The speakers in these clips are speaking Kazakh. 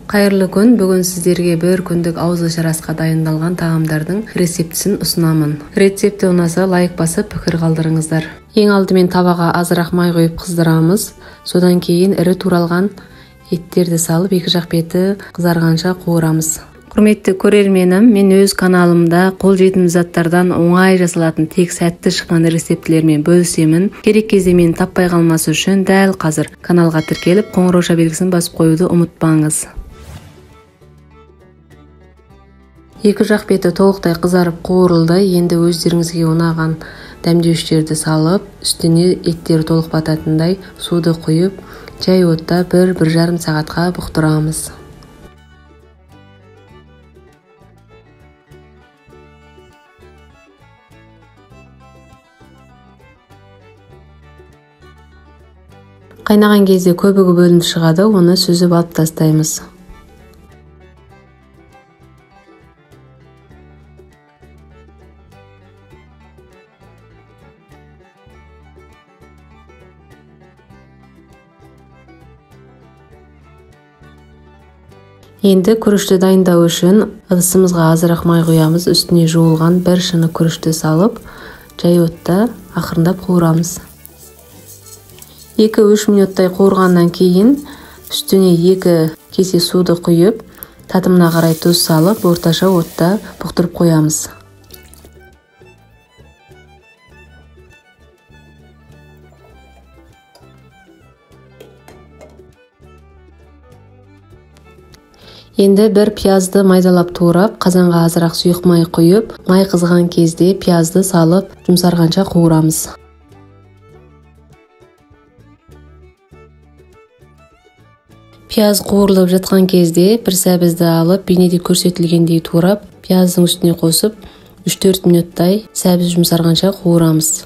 Кайырлы күн. Бүгүн сиздерге бір күндүк ауыз ишараска дайындалган таамдардын рецептисин усунамын. Рецепти унаса лайк басып пикир калдырыңыздар. Эң алдымен табага азыраак май коюп кыздырабыз. Содан кийин ири тууралган эттерди салып 2 жак бети кызарганча куурамыз. Құрметті көрерменім, мен өз каналымда кол жетимдүү заттардан оңай жасалатын тек сәтті шыққан рецепттермен бөлісемін. Керек кезде мени таппай қалмасы үшін дәл қазір каналға тіркеліп, қоңырау белгісін басып қоюды ұмытпаңыз. 2 жақ беті толықтай қызарып қуырылды. Енді өздеріңізге ұнаған дәмдеуіштерді салып, үстіне еттері толық бататындай суды құйып, жай отта 1-1,5 сағатқа бұқтырамыз. Кайнаган кезде көбүгү бөлүнүп чыгады, оны сүзүп алып тастайбыз. Енді күрүчтү дайындоо үчүн ыдысыбызга азыраак май куябыз. Үстүнө жуулган 1 шыны күрүчтү салып, жай отта акырындап куурамыз. 2-3 минуттай куургандан кийин үстүнө 2 кесе суду куюп, татымына карай туз салып, ортача отта буктуруп коябыз. Енді bir пиязды майдалап туурап, казанга азыраак сүйүк май куюп, май кызган кезде пиязды салып, жумсарганча куурамыз. Пияз куурулуп жаткан кезде bir сәбизди алып, бейнеде көрсөтүлгендей туурап, пияздын үстүнө косуп, 3-4 минуттай сәбиз жумсарганча куурамыз.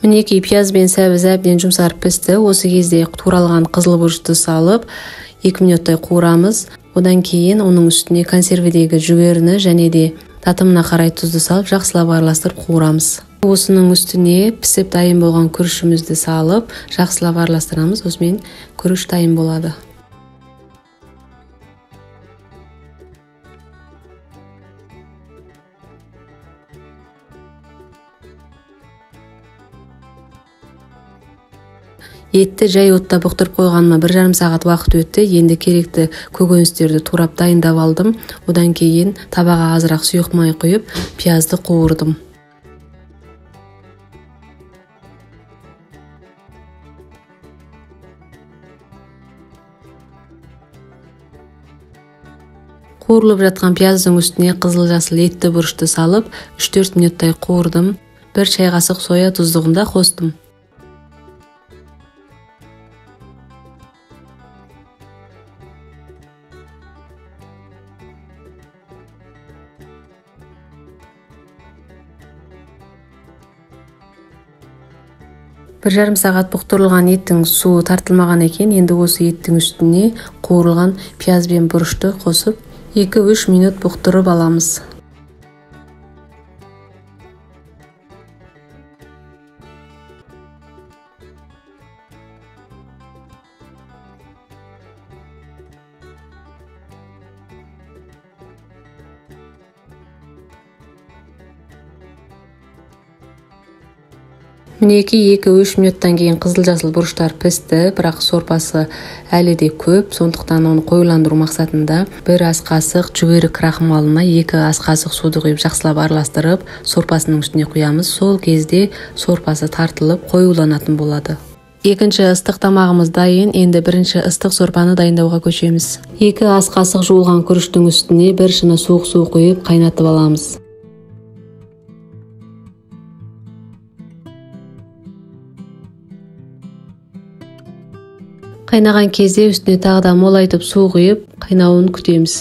Минеки пияз менен сәбиз абден жумсарып пишти. Осы кезде тууралган кызыл бурчту салып, 2 минуттай куурамыз. Одан кийин онун үстүнө консерведеги жүгөрүнү және де татымына карай тузду салып, жакшылап аралаштырып куурамыз. Осунун үстүнө писип дайын болгон күрүчүбүздү салып, жакшылап аралаштырабыз. Ошо менен күрүч дайын болот. Етті жай отта буктуруп койгоныма 1,5 саат убакыт өттү. Енді керекти көкөнүстөрдү туурап дайындап алдым. Одан кийин табага азыраак сүйүк май куюп, пиязды куурдум. Куурулуп жаткан пияздын үстүнө кызыл жасыл этти бурчту салып, 3-4 минуттай куурдум. 1 чай касык соя туздугун да костум. Bir 1,5 саат буктурулган еттин суу тартылмаган экен. Енді осы еттин үстүнө куурулган пияз менен бурчту косуп, 2-3 минут буктуруп аламыз. Минеки 2-3 минуттан кийин кызыл жасыл бурчтар пишти, бирок сорпасы әлі де көп. Сондуктан оны коюландыруу максатында 1 ас касык жүгөрү крахмалына 2 ас касык сууду куюп, жакшылап аралаштырып, сорпасынын үстүнө куябыз. Сол кезде сорпасы тартылып, коюланатын болот. Экинчи ыстык тамагыбыз дайын. Енді биринчи ыстык сорпаны дайындоого көчөбүз. 2 ас касык жуулган күрүчтүн үстүнө 1 шыны суук суу куюп, кайнатып аламыз. Кайнаган кезде үстүнө тагыда молайтып суу куюп, кайнауун күтөбүз.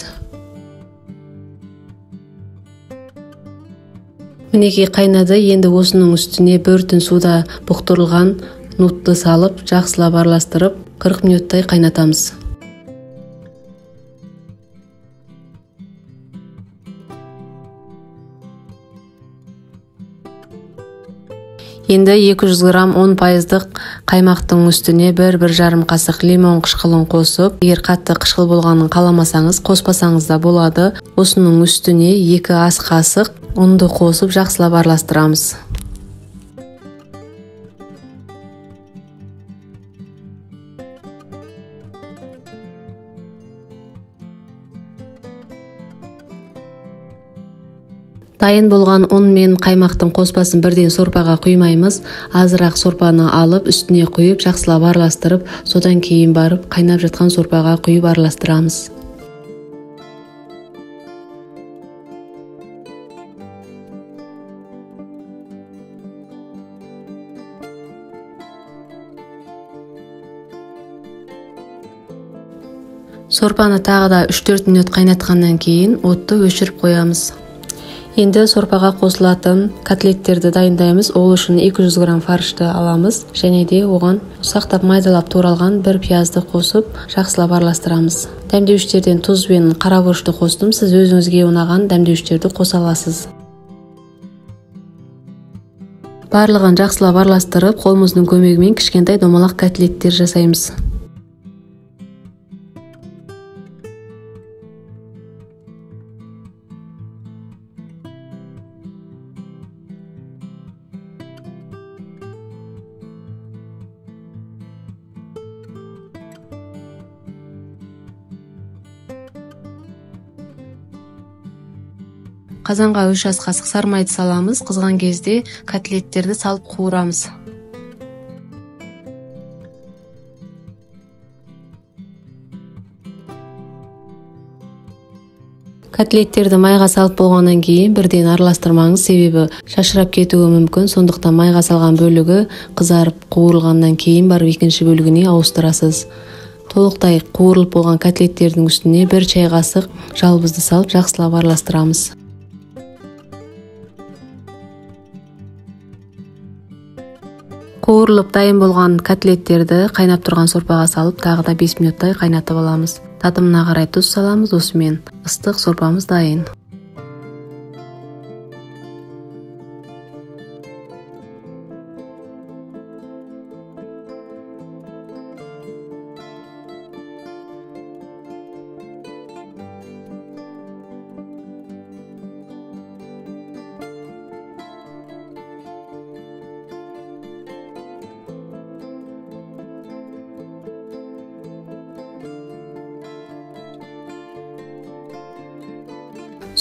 Минеки кайнады. Енді осунун үстүнө бөртүн сууда буктурулган нутты салып, жакшылап аралаштырып, 40 минуттай кайнатабыз. Енді 200 грамм 10% қаймақтың үстіне 1-1,5 қасық лимон қышқылын қосып, егер қатты қышқыл болғанын қаламасаңыз, қоспасаңыз да болады. Осының үстіне 2 ас қасық ұнды қосып жақсылап араластырамыз. Дайын болған ұн мен қаймақтың қоспасын бірден сорпаға құймаймыз. Азырақ сорпаны алып, үстіне құйып, жақсылап араластырып, содан кейін барып қайнап жатқан сорпаға құйып араластырамыз. Сорпаны тағы да 3-4 минут қайнатқаннан кейін отты өшіріп қоямыз. Енді сорпаға қосылатын котлеттерді дайындаймыз. Ол үшін 200 грамм фаршты аламыз және де оған ұсақтап майдалап туралған 1 пиязды қосып, жақсылап араластырамыз. Дәмдеуіштерден тұз бен қарабұрышты қостым. Сіз өзіңізге ұнаған дәмдеуіштерді қоса аласыз. Барлығын жақсылап араластырып, қолымыздың көмегімен кішкентай домалақ котлеттер жасаймыз. Қазанға 3 ас қасық сары майды саламыз. Қызған кезде котлеттерді салып қуырамыз. Котлеттерді майға салып болғаннан кейін бірден араластырмаңыз, себебі шашырап кетуі мүмкін. Сондықтан майға салған бөлігі қызарып қуырылғаннан кейін барып екінші бөлігіне ауыстырасыз. Толықтай қуырылып болған котлеттердің үстіне 1 чай қасық жалбызды салып жақсылап араластырамыз. Қуырылып дайын болған котлеттерді қайнап тұрған сорпаға салып, тағы да 5 минуттай қайнатып аламыз. Татымына қарай тұз саламыз. Осымен ыстық сорпамыз дайын.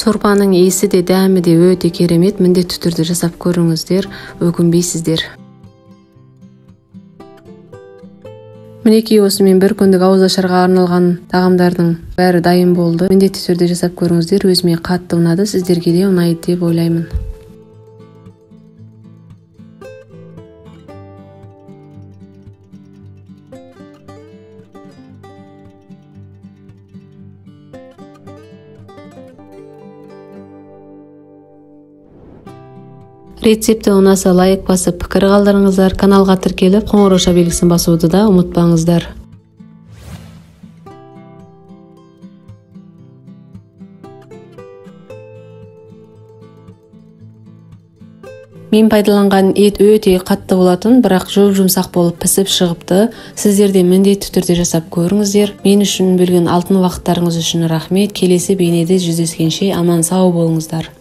Сорпаның иісі де дәмі де өте керемет. Міндетті түрде жасап көріңіздер, өкінбейсіздер. Мінекей осымен 1 күндік ауызашарға арналған тағамдардың бәрі дайын болды. Міндетті түрде жасап көріңіздер. Өзіме қатты ұнады, сіздерге де ұнайды деп ойлаймын. Рецепті ұнаса лайк басып, пікір қалдырыңыздар. Каналға тіркеліп, қоңырау белгісін басуды да ұмытпаңыздар. Мен пайдаланған ет өте қатты болатын, бірақ жұмсақ болып пісіп шығыпты. Сіздер де міндетті түрде жасап көріңіздер. Мен үшін бөлген алтын уақыттарыңыз үшін рахмет. Келесі бейнеде жүздескенше аман сау болыңыздар.